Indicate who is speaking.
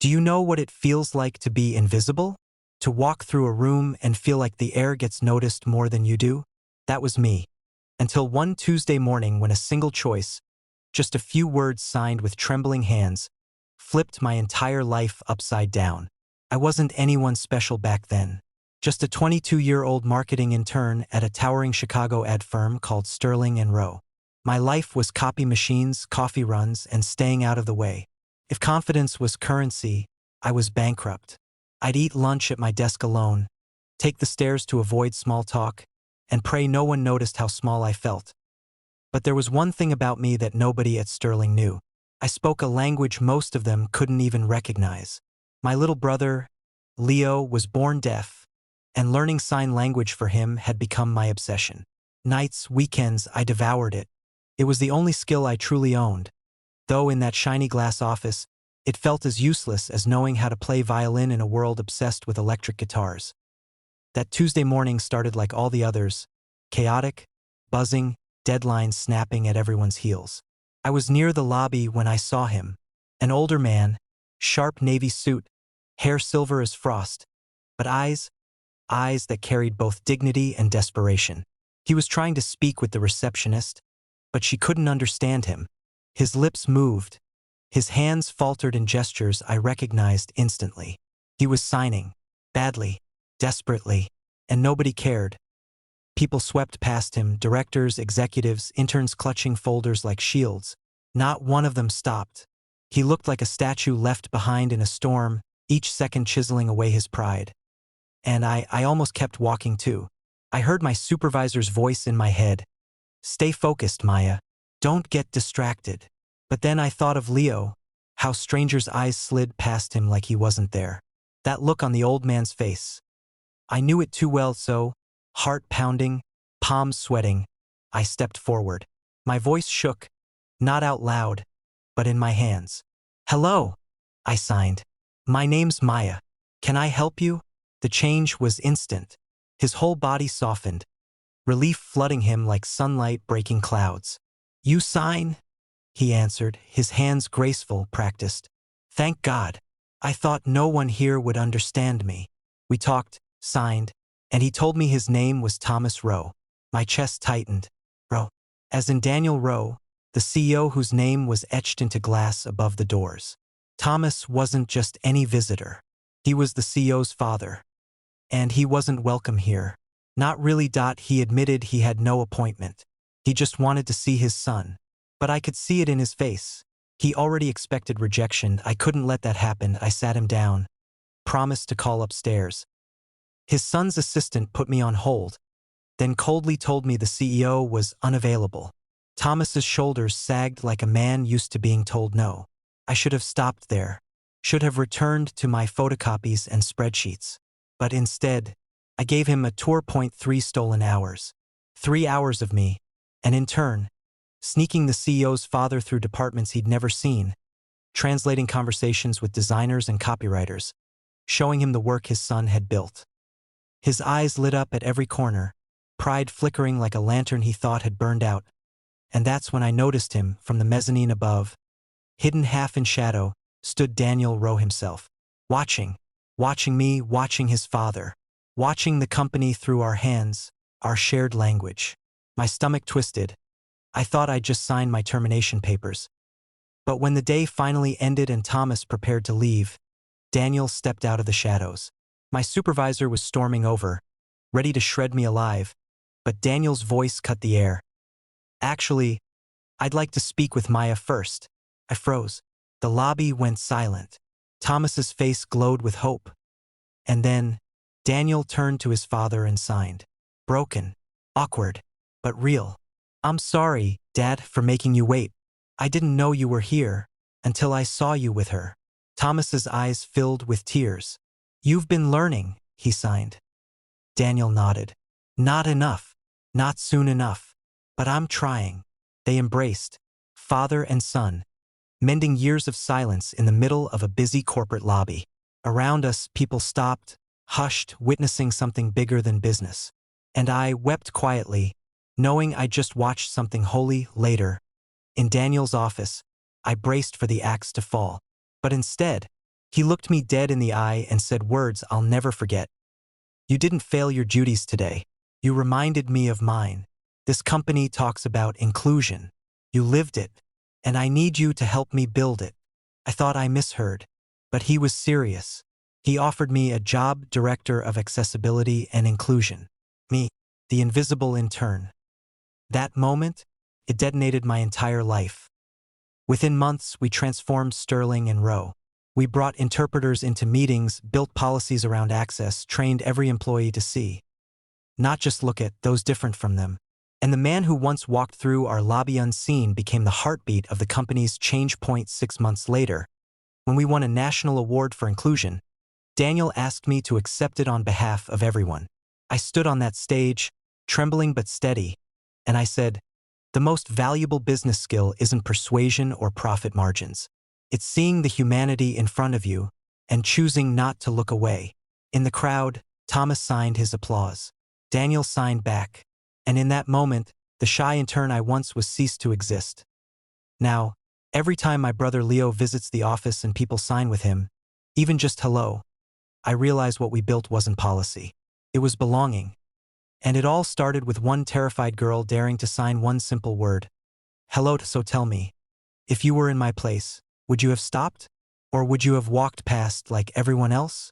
Speaker 1: Do you know what it feels like to be invisible? To walk through a room and feel like the air gets noticed more than you do? That was me. Until one Tuesday morning when a single choice, just a few words signed with trembling hands, flipped my entire life upside down. I wasn't anyone special back then. Just a 22-year-old marketing intern at a towering Chicago ad firm called Sterling & Rowe. My life was copy machines, coffee runs, and staying out of the way. If confidence was currency, I was bankrupt. I'd eat lunch at my desk alone, take the stairs to avoid small talk, and pray no one noticed how small I felt. But there was one thing about me that nobody at Sterling knew. I spoke a language most of them couldn't even recognize. My little brother, Leo, was born deaf, and learning sign language for him had become my obsession. Nights, weekends, I devoured it. It was the only skill I truly owned. Though in that shiny glass office, it felt as useless as knowing how to play violin in a world obsessed with electric guitars. That Tuesday morning started like all the others, chaotic, buzzing, deadlines snapping at everyone's heels. I was near the lobby when I saw him, an older man, sharp navy suit, hair silver as frost, but eyes that carried both dignity and desperation. He was trying to speak with the receptionist, but she couldn't understand him. His lips moved. His hands faltered in gestures I recognized instantly. He was signing, badly, desperately, and nobody cared. People swept past him, directors, executives, interns clutching folders like shields. Not one of them stopped. He looked like a statue left behind in a storm, each second chiseling away his pride. And I almost kept walking too. I heard my supervisor's voice in my head. "Stay focused, Maya. Don't get distracted." But then I thought of Leo, how strangers' eyes slid past him like he wasn't there. That look on the old man's face. I knew it too well, so, heart pounding, palms sweating, I stepped forward. My voice shook, not out loud, but in my hands. "Hello," I signed. "My name's Maya. Can I help you?" The change was instant. His whole body softened, relief flooding him like sunlight breaking clouds. "You sign?" he answered, his hands graceful, practiced. "Thank God. I thought no one here would understand me." We talked, signed, and he told me his name was Thomas Rowe. My chest tightened. Rowe. As in Daniel Rowe, the CEO whose name was etched into glass above the doors. Thomas wasn't just any visitor. He was the CEO's father. And he wasn't welcome here. Not really. He admitted he had no appointment. He just wanted to see his son. But I could see it in his face. He already expected rejection. I couldn't let that happen. I sat him down. Promised to call upstairs. His son's assistant put me on hold, then coldly told me the CEO was unavailable. Thomas's shoulders sagged like a man used to being told no. I should have stopped there. Should have returned to my photocopies and spreadsheets. But instead, I gave him a 2.3 stolen hours. 3 hours of me, and in turn, sneaking the CEO's father through departments he'd never seen, translating conversations with designers and copywriters, showing him the work his son had built. His eyes lit up at every corner, pride flickering like a lantern he thought had burned out. And that's when I noticed him from the mezzanine above. Hidden half in shadow, stood Daniel Rowe himself. Watching me, watching his father. Watching the company through our hands, our shared language. My stomach twisted. I thought I'd just signed my termination papers. But when the day finally ended and Thomas prepared to leave, Daniel stepped out of the shadows. My supervisor was storming over, ready to shred me alive, but Daniel's voice cut the air. "Actually, I'd like to speak with Maya first." I froze. The lobby went silent. Thomas's face glowed with hope. And then, Daniel turned to his father and signed. Broken, awkward, but real. "I'm sorry, Dad, for making you wait. I didn't know you were here until I saw you with her." Thomas's eyes filled with tears. "You've been learning," he signed. Daniel nodded. "Not enough. Not soon enough. But I'm trying." They embraced, father and son, mending years of silence in the middle of a busy corporate lobby. Around us, people stopped, hushed, witnessing something bigger than business. And I wept quietly, knowing I'd just watched something holy. Later, in Daniel's office, I braced for the axe to fall. But instead, He looked me dead in the eye and said words I'll never forget. You didn't fail your duties today. You reminded me of mine. This company talks about inclusion. You lived it, and I need you to help me build it. I thought I misheard, but he was serious. He offered me a job, director of accessibility and inclusion. Me, the invisible intern. That moment, it detonated my entire life. Within months, we transformed Sterling and Rowe. We brought interpreters into meetings, built policies around access, trained every employee to see, not just look at, those different from them. And the man who once walked through our lobby unseen became the heartbeat of the company's change point 6 months later. When we won a national award for inclusion, Daniel asked me to accept it on behalf of everyone. I stood on that stage, trembling but steady, and I said, the most valuable business skill isn't persuasion or profit margins. It's seeing the humanity in front of you and choosing not to look away. In the crowd, Thomas signed his applause. Daniel signed back. And in that moment, the shy intern I once was ceased to exist. Now, every time my brother Leo visits the office and people sign with him, even just hello, I realize what we built wasn't policy. It was belonging. And it all started with one terrified girl daring to sign one simple word. Hello. So tell me, if you were in my place, would you have stopped? Or would you have walked past like everyone else?